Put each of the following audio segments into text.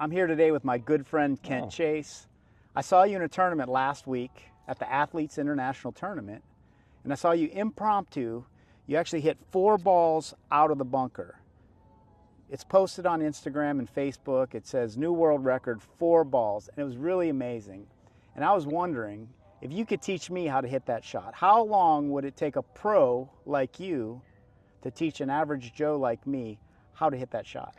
I'm here today with my good friend Kent Chase. I saw you in a tournament last week at the Athletes International Tournament, and I saw you impromptu. You actually hit 4 balls out of the bunker. It's posted on Instagram and Facebook. It says new world record, 4 balls, and it was really amazing. And I was wondering if you could teach me how to hit that shot. How long would it take a pro like you to teach an average Joe like me how to hit that shot?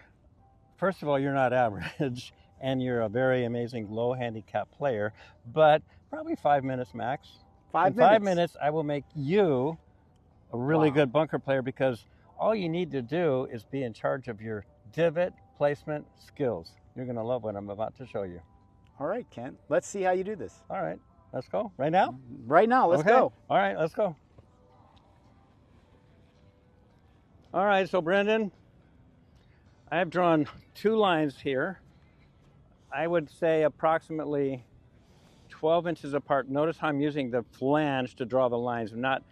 First of all, you're not average, and you're a very amazing low handicap player, but probably 5 minutes max. In 5 minutes, I will make you a really good bunker player, because all you need to do is be in charge of your divot placement skills. You're going to love what I'm about to show you. All right, Kent. Let's see how you do this. All right. Let's go. Right now? Right now. Let's go. All right. Let's go. All right. So, Brendon, I've drawn 2 lines here. I would say approximately 12 inches apart. Notice how I'm using the flange to draw the lines. I'm not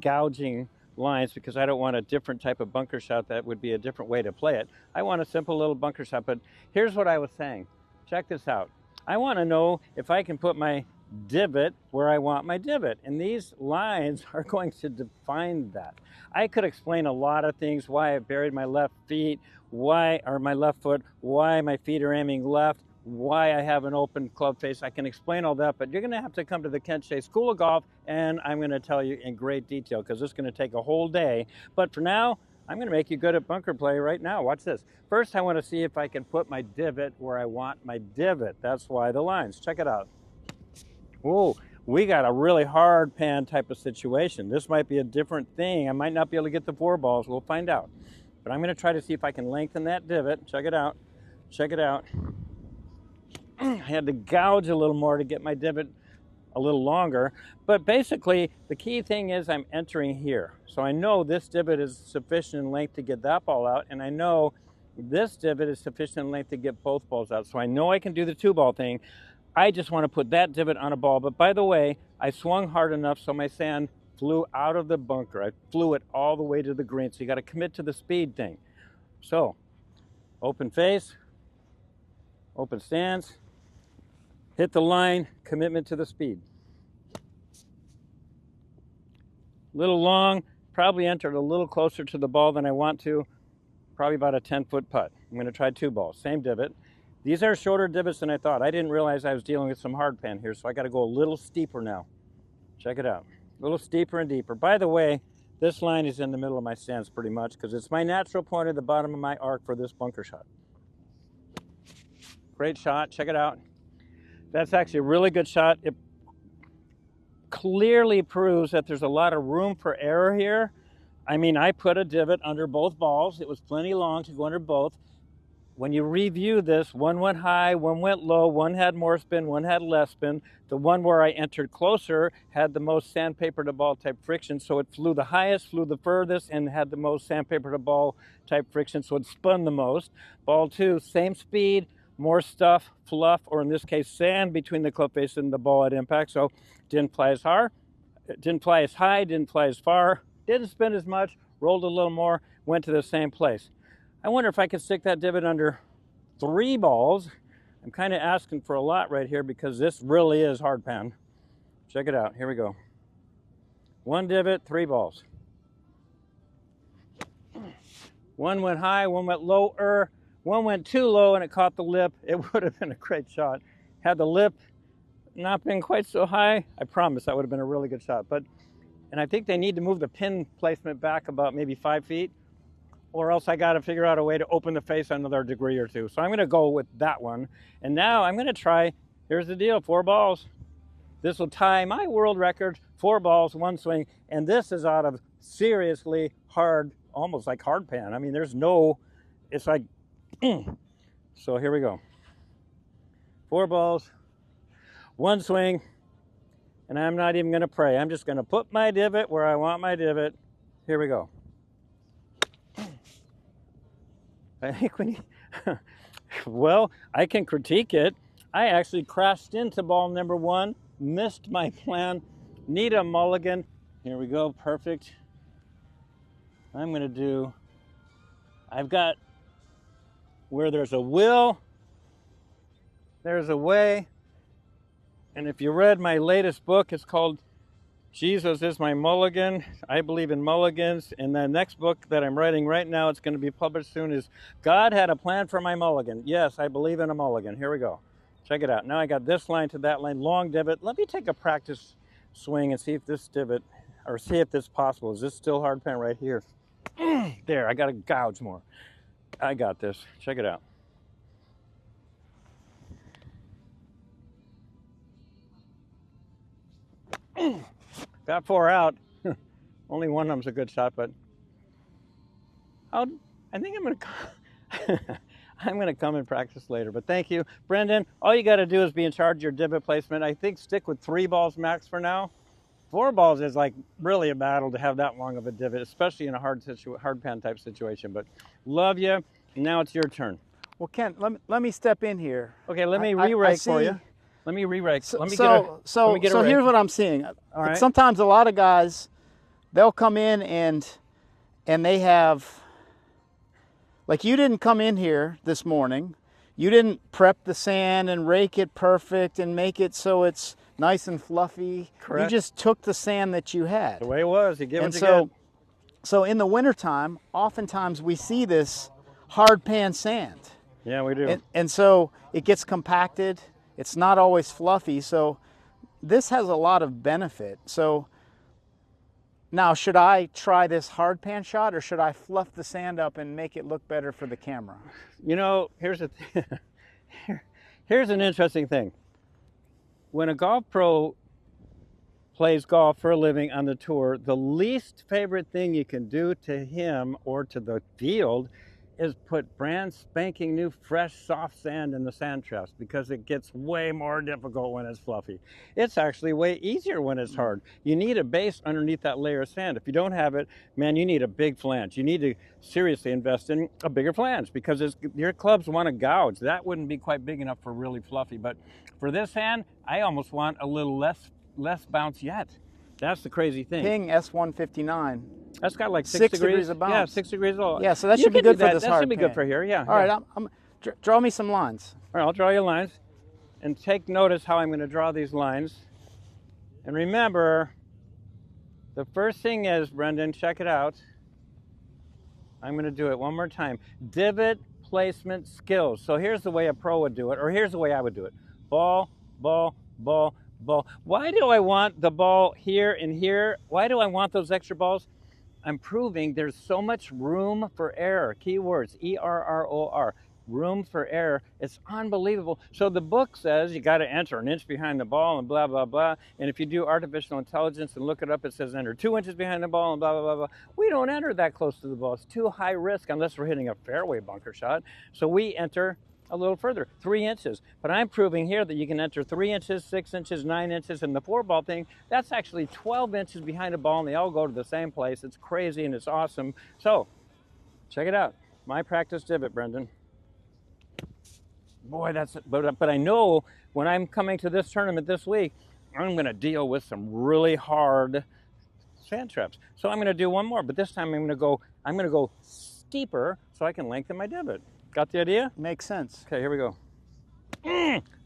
gouging lines, because I don't want a different type of bunker shot. That would be a different way to play it. I want a simple little bunker shot. But here's what I was saying. Check this out. I want to know if I can put my divot where I want my divot, and these lines are going to define that. I could explain a lot of things: why I buried my left feet, my left foot, why my feet are aiming left, why I have an open club face. I can explain all that, but you're going to have to come to the Kent Chase School of Golf, and I'm going to tell you in great detail, because it's going to take a whole day. But for now, I'm going to make you good at bunker play right now. Watch this. First, I want to see if I can put my divot where I want my divot. That's why the lines. Check it out. Whoa, we got a really hard pan type of situation. This might be a different thing. I might not be able to get the 4 balls. We'll find out. But I'm going to try to see if I can lengthen that divot. Check it out. Check it out. I had to gouge a little more to get my divot a little longer. But basically, the key thing is I'm entering here. So I know this divot is sufficient in length to get that ball out, and I know this divot is sufficient in length to get both balls out. So I know I can do the 2-ball thing. I just want to put that divot on a ball. But by the way, I swung hard enough so my sand flew out of the bunker. I flew it all the way to the green. So you got to commit to the speed thing. So open face, open stance, hit the line, commitment to the speed. Little long, probably entered a little closer to the ball than I want to. Probably about a 10-foot putt. I'm going to try 2 balls, same divot. These are shorter divots than I thought. I didn't realize I was dealing with some hard pan here, so I got to go a little steeper now. Check it out. A little steeper and deeper. By the way, this line is in the middle of my stance pretty much, because it's my natural point at the bottom of my arc for this bunker shot. Great shot. Check it out. That's actually a really good shot. It clearly proves that there's a lot of room for error here. I mean, I put a divot under both balls. It was plenty long to go under both. When you review this, one went high, one went low, one had more spin, one had less spin. The one where I entered closer had the most sandpaper to ball type friction, so it flew the highest, flew the furthest, and had the most sandpaper to ball type friction, so it spun the most. Ball 2, same speed, more stuff, fluff, or in this case, sand between the club face and the ball at impact, so didn't fly as hard, didn't fly as high, didn't fly as far, didn't spin as much, rolled a little more, went to the same place. I wonder if I could stick that divot under 3 balls. I'm kind of asking for a lot right here, because this really is hard pan. Check it out. Here we go. 1 divot, 3 balls. 1 went high, 1 went lower, 1 went too low and it caught the lip. It would have been a great shot. Had the lip not been quite so high, I promise that would have been a really good shot. And I think they need to move the pin placement back about maybe 5 feet. Or else I got to figure out a way to open the face another degree or 2. So I'm going to go with that one. And now I'm going to try, here's the deal, 4 balls. This will tie my world record, 4 balls, 1 swing. And this is out of seriously hard, almost like hard pan. I mean, there's no, it's like, So here we go. 4 balls, 1 swing. And I'm not even going to pray. I'm just going to put my divot where I want my divot. Here we go. I think we need, well, I can critique it. I actually crashed into ball number 1, missed my plan, need a mulligan. Here we go, perfect. I'm going to do, I've got where there's a will, There's a way. And if you read my latest book, it's called Jesus is My Mulligan. I believe in mulligans. And the next book that I'm writing right now, it's going to be published soon, is God Had a Plan for My Mulligan. Yes, I believe in a mulligan. Here we go. Check it out. Now I got this line to that line, long divot. Let me take a practice swing and see if this divot, or see if this is possible. Is this still hard pan right here? There, I got to gouge more. I got this. Check it out. Got 4 out. Only one of them's a good shot, but I think I'm gonna come and practice later. But thank you, Brendon. All you got to do is be in charge of your divot placement. I think stick with 3 balls max for now. 4 balls is like really a battle to have that long of a divot, especially in a hard pan type situation. But love you. Now it's your turn. Well, Ken, let me step in here. Okay, let me re-rake for you. Let me re-rake. So here's what I'm seeing. All right. Sometimes a lot of guys, they'll come in and they have, like, you didn't come in here this morning. You didn't prep the sand and rake it perfect and make it so it's nice and fluffy. Correct. You just took the sand that you had. The way it was. You give and what you get. So in the wintertime, oftentimes we see this hard pan sand. Yeah, we do. And so it gets compacted. It's not always fluffy. So this has a lot of benefit. So now, should I try this hard pan shot, or should I fluff the sand up and make it look better for the camera? You know, here's an interesting thing. When a golf pro plays golf for a living on the tour, the least favorite thing you can do to him or to the field is put brand spanking new fresh soft sand in the sand traps, because it gets way more difficult when it's fluffy. It's actually way easier when it's hard. You need a base underneath that layer of sand. If you don't have it, man, you need a big flange. You need to seriously invest in a bigger flange, because your clubs want to gouge. That wouldn't be quite big enough for really fluffy. But for this hand, I almost want a little less bounce yet. That's the crazy thing. Ping S159. That's got like 6 degrees of bounce. Yeah, 6 degrees off. Yeah, so that should be good for this hard pan. That should be good for here, yeah. All right, draw me some lines. All right, I'll draw you lines. And take notice how I'm going to draw these lines. And remember, the first thing is, Brendon, check it out. I'm going to do it one more time. Divot placement skills. So here's the way a pro would do it, or here's the way I would do it. Ball, ball, ball, ball. Why do I want the ball here and here? Why do I want those extra balls? I'm proving there's so much room for error. Keywords, E-R-R-O-R. Room for error. It's unbelievable. So the book says you got to enter an inch behind the ball and blah, blah, blah. And if you do artificial intelligence and look it up, it says enter 2 inches behind the ball and blah, blah, blah, blah. We don't enter that close to the ball. It's too high risk unless we're hitting a fairway bunker shot. So we enter a little further, 3 inches. But I'm proving here that you can enter 3 inches, 6 inches, 9 inches, and the 4-ball thing, that's actually 12 inches behind the ball, and they all go to the same place. It's crazy and it's awesome. So, check it out. My practice divot, Brendon. Boy, but I know when I'm coming to this tournament this week, I'm going to deal with some really hard sand traps. So I'm going to do one more, but this time I'm going to go steeper so I can lengthen my divot. Got the idea? Makes sense. Okay, here we go.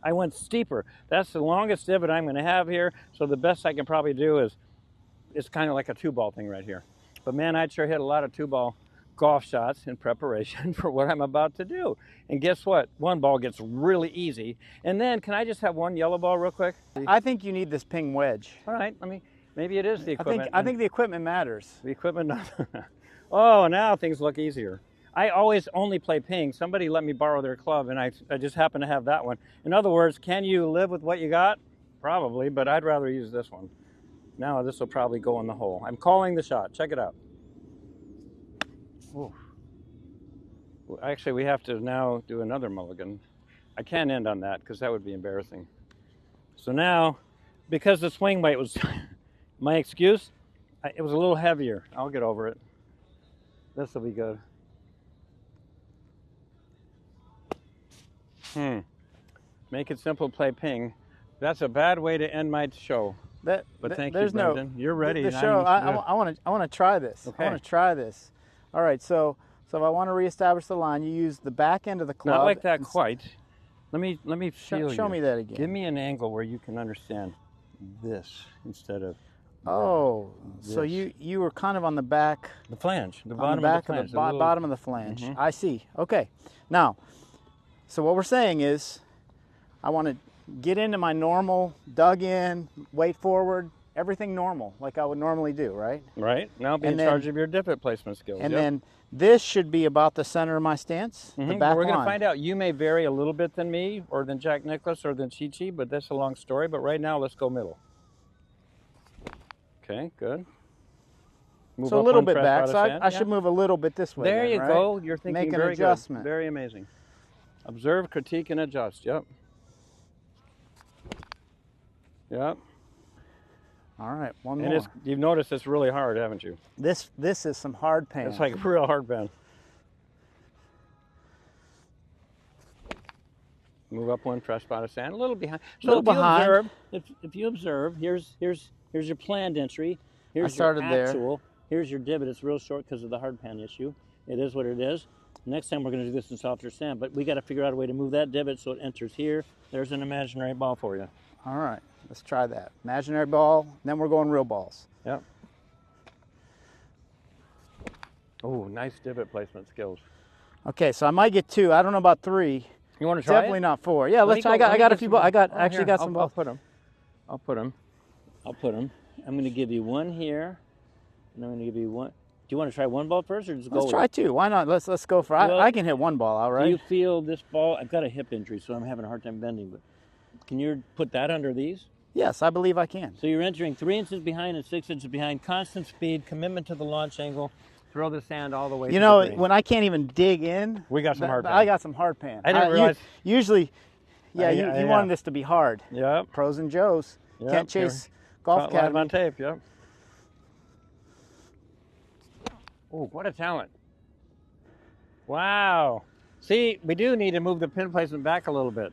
I went steeper. That's the longest divot I'm going to have here. So the best I can probably do is, it's kind of like a 2-ball thing right here. But man, I'd sure hit a lot of 2-ball golf shots in preparation for what I'm about to do. And guess what? 1 ball gets really easy. And then, can I just have 1 yellow ball real quick? I think you need this ping wedge. All right, maybe it is the equipment. I think the equipment matters. The equipment, oh, now things look easier. I always only play ping. Somebody let me borrow their club, and I just happen to have that one. In other words, can you live with what you got? Probably, but I'd rather use this one. Now this will probably go in the hole. I'm calling the shot. Check it out. Ooh. Actually, we have to now do another mulligan. I can't end on that because that would be embarrassing. So now, because the swing weight was my excuse, it was a little heavier. I'll get over it. This will be good. Make it simple, play ping. That's a bad way to end my show. But thank you, Brendon. You're ready. The show. I want to try this. Okay. I want to try this. All right. So if I want to reestablish the line, you use the back end of the club. Not like that quite. Let me feel Show me that again. Give me an angle where you can understand this instead of Oh, this. so you were kind of on the back. The flange, the On bottom the back of the flange. bottom of the flange. Mhm. I see. Okay. Now, so what we're saying is, I want to get into my normal, dug in, weight forward, everything normal, like I would normally do, right? Right. Now be And in charge then- of your divot placement skills. And Yep. then this should be about the center of my stance, the Mhm. back We're going to line. find out. You may vary a little bit than me, or than Jack Nicklaus, or than Chi-Chi, but that's a long story. But right now, let's go middle. Okay, good. Move So a up little one bit press back, out of so sand. I should move a little bit this way. There then, you right? go. You're thinking Make an very adjustment. good. Very amazing. Observe, critique, and adjust. Yep. Yep. All right, one And more. you've noticed it's really hard, haven't you? This is some hard pan. It's like a real hard bend. Move up one fresh spot of sand, a little behind. So Little behind. if you observe, here's your planned entry. Here's started your there. actual. Here's your divot. It's real short because of the hard pan issue. It is what it is. Next time we're going to do this in softer sand, but we got to figure out a way to move that divot so it enters here. There's an imaginary ball for you. All right, let's try that. Imaginary ball, then we're going real balls. Yep. Oh, nice divot placement skills. Okay, so I might get 2. I don't know about 3. You want to try Definitely it? not 4. Yeah, Let let's me try. go- I let me got a get few some- balls. I got Oh, actually here, got some I'll balls. put them. I'll put them. I'm going to give you one here, and I'm going to give you one. Do you want to try one ball first, or just go? Let's with try it? 2. Why not? Let's go for. Well, I can hit one ball, all Do right. you feel this ball? I've got a hip injury, so I'm having a hard time bending. But can you put that under these? Yes, I believe I can. So you're entering 3 inches behind and 6 inches behind. Constant speed, commitment to the launch angle. Throw the sand all the way. You to know, the green. when I can't even dig in, We got some hard pan. I got some hard pan. I didn't realize- Usually, yeah, you yeah. wanted this to be hard. Yep. Pros and Joes. Yep, Can't here. chase golf Caught live academy. on tape. Yep. Oh, what a talent! Wow. See, we do need to move the pin placement back a little bit,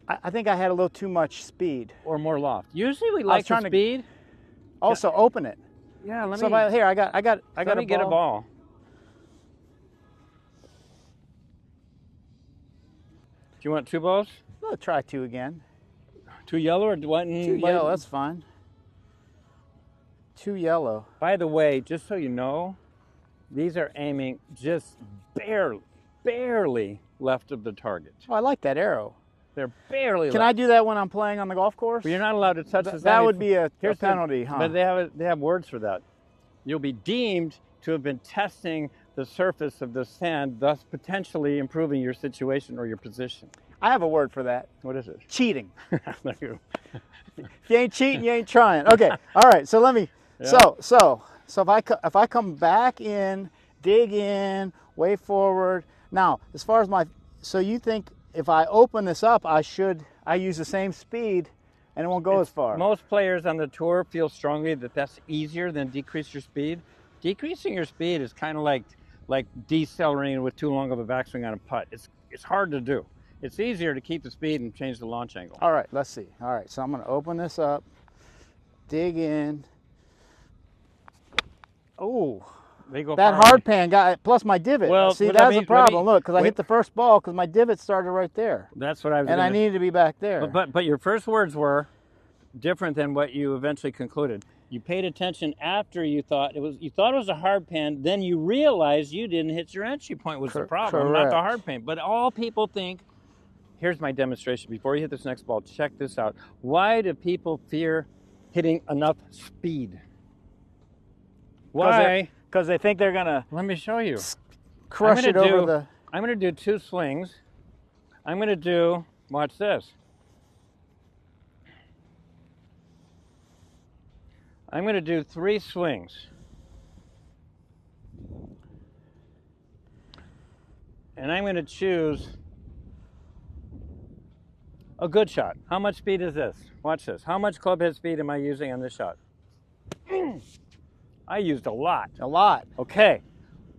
I think I had a little too much speed. or more loft. Usually we was like the trying to- speed. Also, open it. Yeah, let So me. if I got Let me get a ball. Do you want 2 balls? We'll try 2 again. 2 yellow or one? 2 yellow, that's fine. 2 yellow. By the way, just so you know, these are aiming just barely left of the target. Oh, I like that arrow. They're barely Can left. I do that when I'm playing on the golf course? But you're not allowed to touch the sand. That would be a Here's the- penalty, huh? But they have words for that. You'll be deemed to have been testing the surface of the sand, thus potentially improving your situation or your position. I have a word for that. What is it? Cheating. There you go. If you ain't cheating, you ain't trying. Okay. All right. So let me. Yeah. So if I come back in, dig in, way forward. Now, as far as so you think if I open this up, I use the same speed, and it won't go as far. Most players on the tour feel strongly that that's easier than decrease your speed. Decreasing your speed is kind of like decelerating with too long of a backswing on a putt. It's hard to do. It's easier to keep the speed and change the launch angle. All right. Let's see. All right. So I'm going to open this up, dig in. Oh. They go That far hard away. pan got plus my divot. Well, See, let that's me- a problem. let me- Look, because I wait. hit the first ball because my divot started right there, That's what I was and I gonna- needed to be back there. But your first words were different than what you eventually concluded. You paid attention after you thought it was a hard pan, then you realized you didn't hit your entry point was the problem, not the correct. hard pan. But all people think, here's my demonstration. Before you hit this next ball, check this out. Why do people fear hitting enough speed? Why? Because they think they're gonna Let me show you. crush it over the. I'm going to do 2 swings. I'm going to do, watch this. I'm going to do 3 swings. And I'm going to choose a good shot. How much speed is this? Watch this. How much club head speed am I using on this shot? I used a lot. A lot. Okay,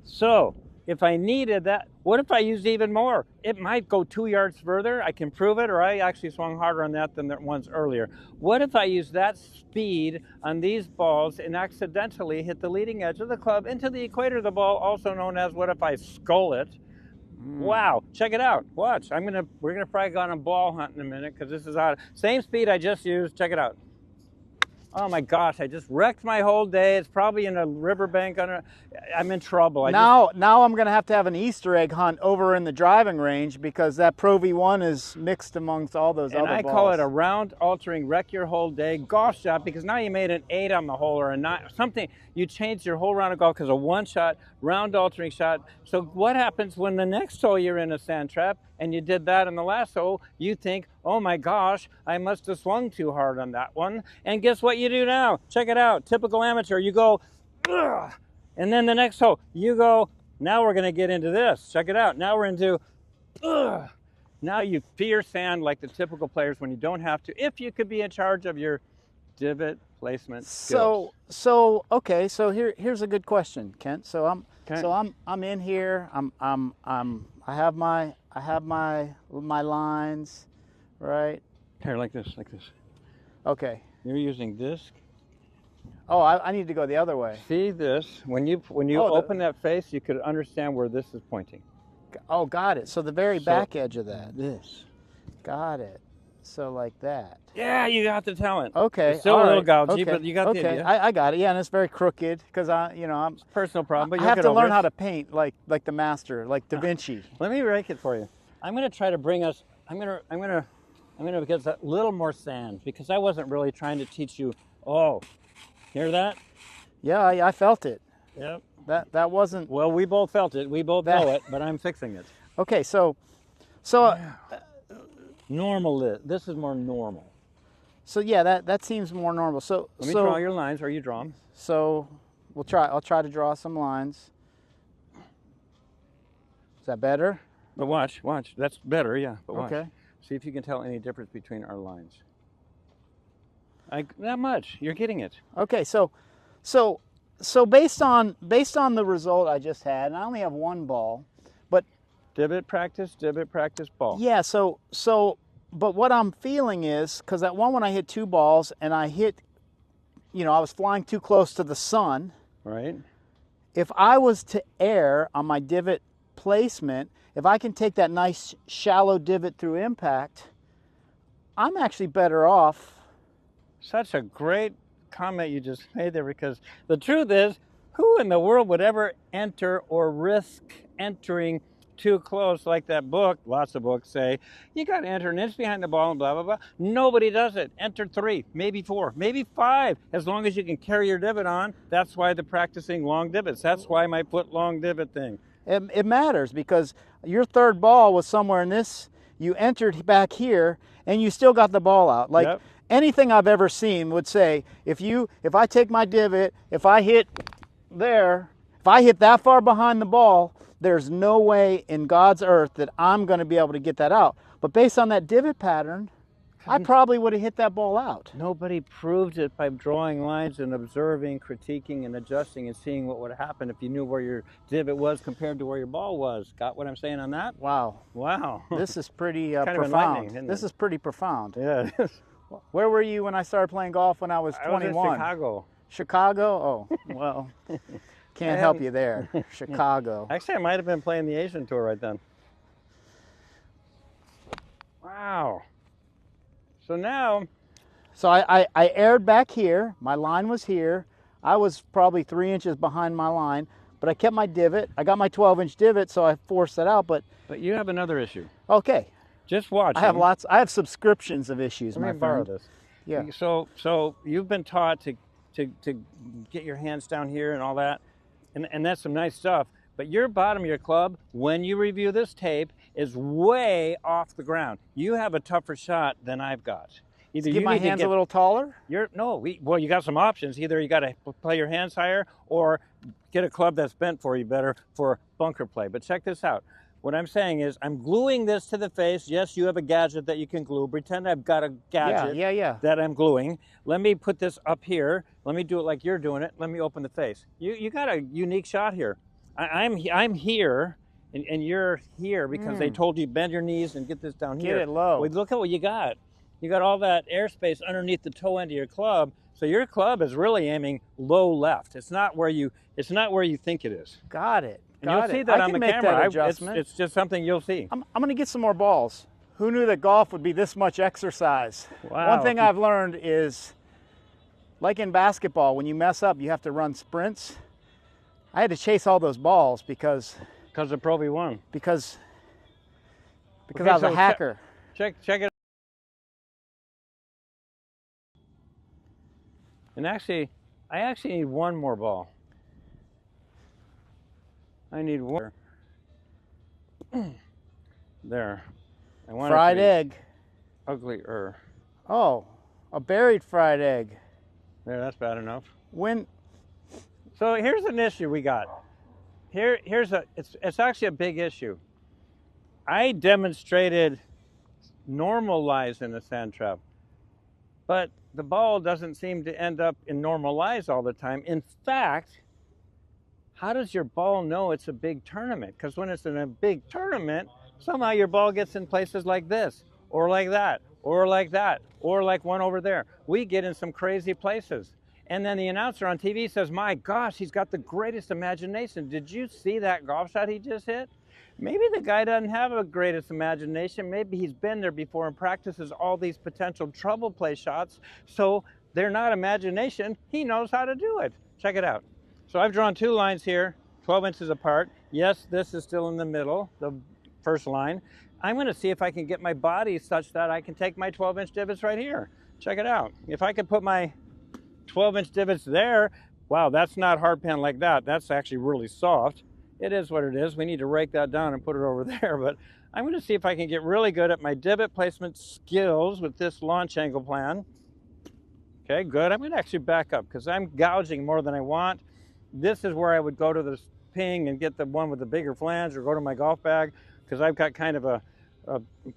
so if I needed that, what if I used even more? It might go 2 yards further. I can prove it, or I actually swung harder on that than the ones earlier. What if I use that speed on these balls and accidentally hit the leading edge of the club into the equator of the ball, also known as what if I skull it? Wow, check it out. Watch. We're gonna probably go on a ball hunt in a minute because this is out. Same speed I just used. Check it out. Oh my gosh, I just wrecked my whole day. It's probably in a riverbank. I'm in trouble. Now I'm going to have an Easter egg hunt over in the driving range because that Pro V1 is mixed amongst all those other balls. And I call it a round altering, wreck your whole day golf shot because now you made an 8 on the hole or a 9, something. You changed your whole round of golf because of one shot, round altering shot. So what happens when the next hole you're in a sand trap and you did that in the last hole? You think, oh my gosh, I must have swung too hard on that one. And guess what you do now? Check it out. Typical amateur. You go, ugh. And then the next hole, you go, now we're going to get into this. Check it out. Now we're into, ugh. Now you fear sand like the typical players when you don't have to, if you could be in charge of your divot placement skills. Okay, so here's a good question, Kent. So I'm in here. I have my lines, right? Here, like this. Okay. You're using disc. Oh, I need to go the other way. See this? When you open that face, you could understand where this is pointing. Oh, got it. So the very back edge of that. This. Got it. So like that. Yeah, you got the talent. Okay. It's still a little gougy, okay. but you got the idea. I got it. Yeah, and it's very crooked because I'm it's a personal problem, but I have to learn how to paint like the master, like Da Vinci. Let me rake it for you. I'm going to try to bring us. I'm going to get a little more sand because I wasn't really trying to teach you. Oh, hear that? Yeah, I felt it. Yep. That wasn't. Well, we both felt it. We both know it, but I'm fixing it. Okay, so. Normal. This is more normal. So yeah, that seems more normal. So let me draw your lines, or you draw them. So I'll try to draw some lines. Is that better? But watch. That's better, yeah. But watch. Okay. See if you can tell any difference between our lines. Not much. You're getting it. Okay, so based on the result I just had, and I only have one ball, but divot practice, ball. Yeah. But what I'm feeling is because that one when I hit 2 balls and I hit, I was flying too close to the sun. Right. If I was to err on my divot placement, if I can take that nice shallow divot through impact, I'm actually better off. Such a great comment you just made there, because the truth is, who in the world would ever enter or risk entering too close, like that book, lots of books say, you got to enter an inch behind the ball and blah, blah, blah. Nobody does it. Enter 3, maybe 4, maybe 5, as long as you can carry your divot on. That's why they're practicing long divots. That's why my foot long divot thing. It matters because your third ball was somewhere in this, you entered back here, and you still got the ball out. Like, yep. Anything I've ever seen would say, if I take my divot, if I hit there, if I hit that far behind the ball, there's no way in God's earth that I'm going to be able to get that out. But based on that divot pattern, I probably would have hit that ball out. Nobody proved it by drawing lines and observing, critiquing, and adjusting and seeing what would happen if you knew where your divot was compared to where your ball was. Got what I'm saying on that? Wow. This is pretty profound. This is pretty profound. Yeah. Where were you when I started playing golf when I was 21? I was in Chicago. Chicago? Oh, well, can't help you there. Chicago. Actually, I might have been playing the Asian Tour right then. Wow. So now... So I aired back here. My line was here. I was probably 3 inches behind my line, but I kept my divot. I got my 12-inch divot, so I forced it out. But you have another issue. Okay. Just watch. I have lots. I have subscriptions of issues, my friend. Let me borrow this. Yeah. So you've been taught to get your hands down here and all that, and that's some nice stuff. But your bottom of your club, when you review this tape, is way off the ground. You have a tougher shot than I've got. Either you my hands a little taller. You got some options. Either you got to play your hands higher, or get a club that's bent for you better for bunker play. But check this out. What I'm saying is, I'm gluing this to the face. Yes, you have a gadget that you can glue. Pretend I've got a gadget that I'm gluing. Let me put this up here. Let me do it like you're doing it. Let me open the face. You got a unique shot here. I'm here, and you're here because they told you bend your knees and get this down here. Get it low. Well, look at what you got. You got all that airspace underneath the toe end of your club. So your club is really aiming low left. It's not where you think it is. Got it. And you'll Got see it. that I on can the make camera. that adjustment. It's just something you'll see. I'm going to get some more balls. Who knew that golf would be this much exercise? Wow. One thing I've learned is, like in basketball, when you mess up, you have to run sprints. I had to chase all those balls because of Pro V1. Because Okay, I was so a hacker. Check it. And actually, I actually need one more ball. I need one. There. I want Fried egg. Uglier. Oh, a buried fried egg. There, that's bad enough. So here's an issue we got. It's actually a big issue. I demonstrated normal lies in the sand trap, but the ball doesn't seem to end up in normal lies all the time. In fact, how does your ball know it's a big tournament? Because when it's in a big tournament, somehow your ball gets in places like this, or like that, or like that, or like one over there. We get in some crazy places. And then the announcer on TV says, my gosh, he's got the greatest imagination. Did you see that golf shot he just hit? Maybe the guy doesn't have a greatest imagination. Maybe he's been there before and practices all these potential trouble play shots. So they're not imagination. He knows how to do it. Check it out. So I've drawn two lines here, 12 inches apart. Yes, this is still in the middle, the first line. I'm going to see if I can get my body such that I can take my 12-inch divots right here. Check it out. If I could put my 12-inch divots there, wow, that's not hard pan like that. That's actually really soft. It is what it is. We need to rake that down and put it over there, but I'm going to see if I can get really good at my divot placement skills with this launch angle plan. Okay, good. I'm going to actually back up because I'm gouging more than I want. This is where I would go to the ping and get the one with the bigger flange, or go to my golf bag because I've got kind of a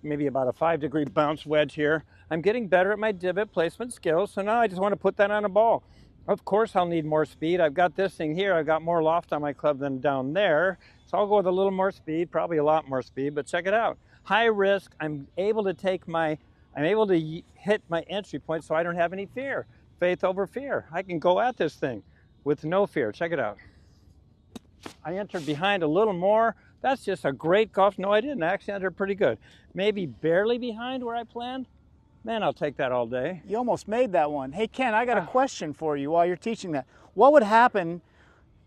maybe about a 5-degree bounce wedge here. I'm getting better at my divot placement skills, so now I just want to put that on a ball. Of course I'll need more speed. I've got this thing here. I've got more loft on my club than down there, so I'll go with a little more speed, probably a lot more speed, but check it out. High risk. I'm able to hit my entry point so I don't have any fear. Faith over fear. I can go at this thing with no fear. Check it out. I entered behind a little more. That's just a great golf. No, I didn't. I actually entered pretty good. Maybe barely behind where I planned. Man, I'll take that all day. You almost made that one. Hey, Ken, I got a question for you while you're teaching that. What would happen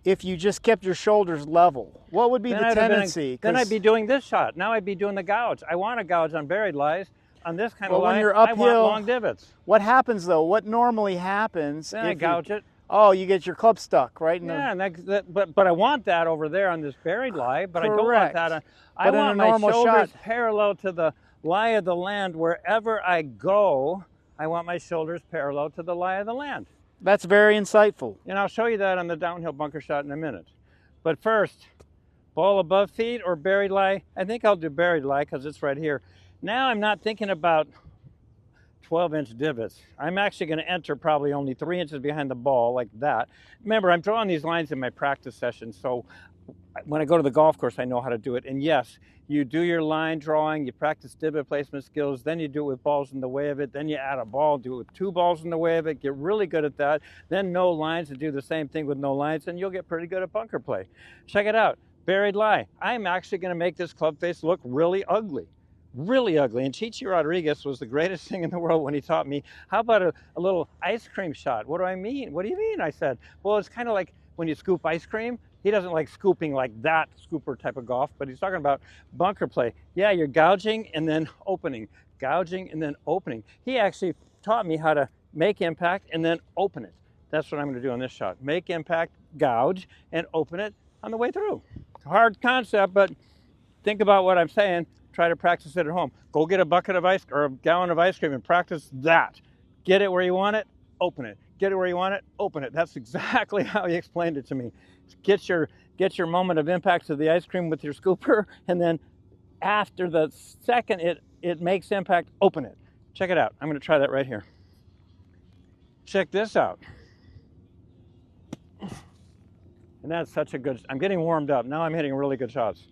if you just kept your shoulders level? What would be the tendency? Then I'd be doing this shot. Now I'd be doing the gouge. I want to gouge on buried lies. On this kind of line, when you're uphill, I want long divots. What happens, though? What normally happens? Then I gouge it. Oh, you get your club stuck, right? But I want that over there on this buried lie, but I don't want that on. I want my shoulders parallel to the lie of the land. Wherever I go, I want my shoulders parallel to the lie of the land. That's very insightful. And I'll show you that on the downhill bunker shot in a minute. But first, ball above feet or buried lie? I think I'll do buried lie because it's right here. Now I'm not thinking about 12-inch divots. I'm actually going to enter probably only 3 inches behind the ball like that. Remember, I'm drawing these lines in my practice sessions, so when I go to the golf course, I know how to do it. And yes, you do your line drawing, you practice divot placement skills, then you do it with balls in the way of it, then you add a ball, do it with 2 balls in the way of it, get really good at that, then no lines and do the same thing with no lines, and you'll get pretty good at bunker play. Check it out, buried lie. I'm actually going to make this club face look really ugly. Really ugly. And Chichi Rodriguez was the greatest thing in the world when he taught me, how about a little ice cream shot? What do I mean? What do you mean? I said, well, it's kind of like when you scoop ice cream. He doesn't like scooping like that scooper type of golf, but he's talking about bunker play. Yeah, you're gouging and then opening, gouging and then opening. He actually taught me how to make impact and then open it. That's what I'm going to do on this shot. Make impact, gouge, and open it on the way through. Hard concept, but think about what I'm saying. Try to practice it at home. Go get a bucket of ice or a gallon of ice cream and practice that. Get it where you want it, open it. Get it where you want it, open it. That's exactly how he explained it to me. Get your moment of impact to the ice cream with your scooper, and then after the second it makes impact, open it. Check it out. I'm going to try that right here. Check this out. And that's such a good, I'm getting warmed up. Now I'm hitting really good shots.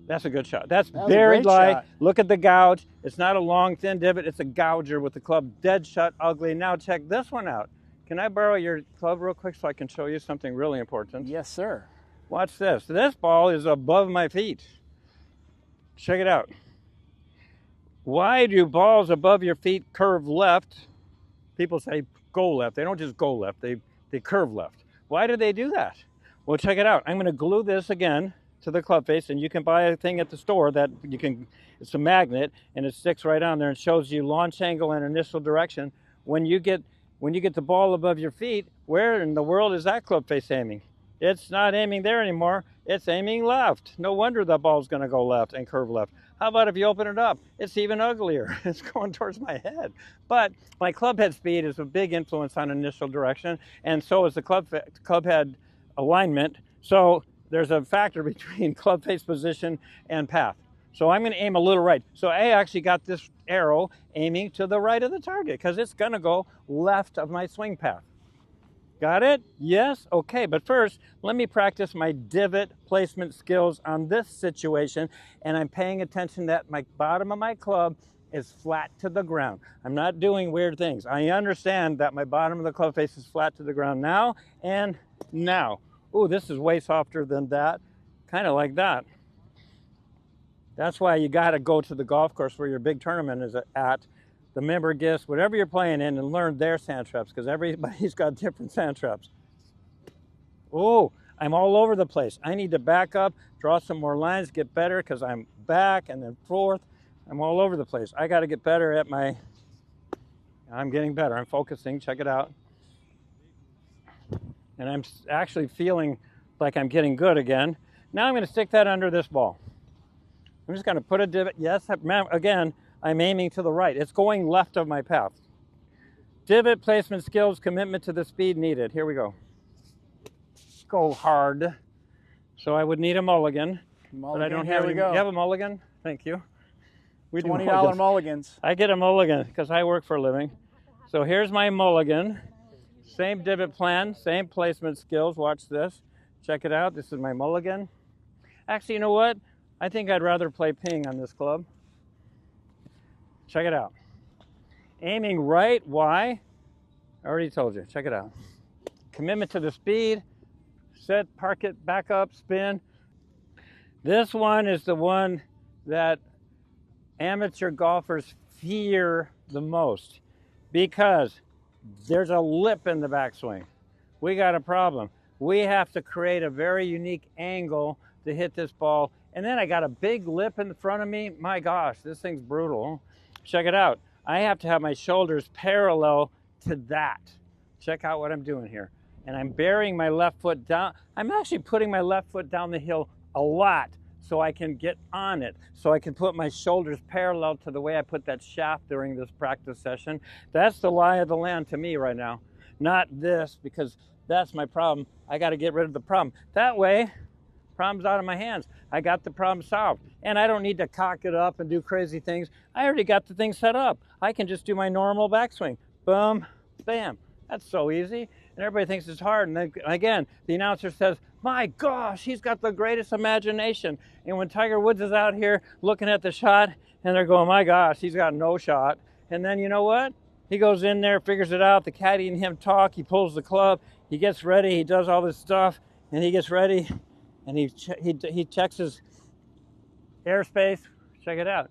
That's a good shot. That's buried lie. Look at the gouge. It's not a long, thin divot. It's a gouger with the club dead shut, ugly. Now check this one out. Can I borrow your club real quick so I can show you something really important? Yes, sir. Watch this. This ball is above my feet. Check it out. Why do balls above your feet curve left? People say go left. They don't just go left. They curve left. Why do they do that? Well, check it out. I'm going to glue this again to the club face, and you can buy a thing at the store that you can, it's a magnet, and it sticks right on there and shows you launch angle and initial direction. When you get the ball above your feet, where in the world is that club face aiming? It's not aiming there anymore. It's aiming left. No wonder the ball's going to go left and curve left. How about if you open it up? It's even uglier. It's going towards my head. But my club head speed is a big influence on initial direction, and so is the club head alignment. So there's a factor between club face position and path. So I'm going to aim a little right. So I actually got this arrow aiming to the right of the target because it's going to go left of my swing path. Got it? Yes? Okay, but first, let me practice my divot placement skills on this situation, and I'm paying attention that my bottom of my club is flat to the ground. I'm not doing weird things. I understand that my bottom of the club face is flat to the ground now and now. Ooh, this is way softer than that. Kind of like that. That's why you got to go to the golf course where your big tournament is at, the member gifts, whatever you're playing in, and learn their sand traps, because everybody's got different sand traps. Oh, I'm all over the place. I need to back up, draw some more lines, get better, because I'm back and then forth. I'm all over the place. I got to get better at I'm getting better. I'm focusing. Check it out. And I'm actually feeling like I'm getting good again. Now I'm going to stick that under this ball. I'm just going to put a divot. Yes, again, I'm aiming to the right. It's going left of my path. Divot placement skills, commitment to the speed needed. Here we go. Go hard. So I would need a mulligan. But I don't have any. You have a mulligan? Thank you. We do $20 mulligans. I get a mulligan because I work for a living. So here's my mulligan. Same divot plan, same placement skills. Watch this. Check it out. This is my mulligan. Actually, you know what? I think I'd rather play ping on this club. Check it out. Aiming right. Why? I already told you. Check it out. Commitment to the speed. Set, park it, back up, spin. This one is the one that amateur golfers fear the most because there's a lip in the backswing. We got a problem. We have to create a very unique angle to hit this ball. And then I got a big lip in front of me. My gosh, this thing's brutal. Check it out. I have to have my shoulders parallel to that. Check out what I'm doing here. And I'm burying my left foot down. I'm actually putting my left foot down the hill a lot so I can get on it. So I can put my shoulders parallel to the way I put that shaft during this practice session. That's the lie of the land to me right now. Not this, because that's my problem. I got to get rid of the problem. That way, problem's out of my hands. I got the problem solved. And I don't need to cock it up and do crazy things. I already got the thing set up. I can just do my normal backswing. Boom, bam. That's so easy. And everybody thinks it's hard. And then again, the announcer says, my gosh, he's got the greatest imagination. And when Tiger Woods is out here looking at the shot, and they're going, my gosh, he's got no shot. And then you know what? He goes in there, figures it out. The caddy and him talk. He pulls the club. He gets ready. He does all this stuff. And he gets ready. And he checks his airspace. Check it out.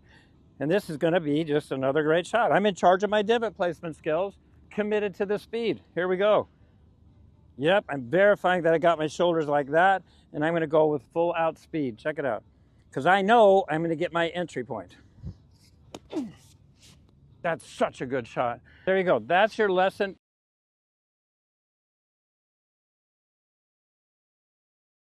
And this is going to be just another great shot. I'm in charge of my divot placement skills, committed to the speed. Here we go. Yep, I'm verifying that I got my shoulders like that, and I'm going to go with full out speed. Check it out. Because I know I'm going to get my entry point. That's such a good shot. There you go. That's your lesson.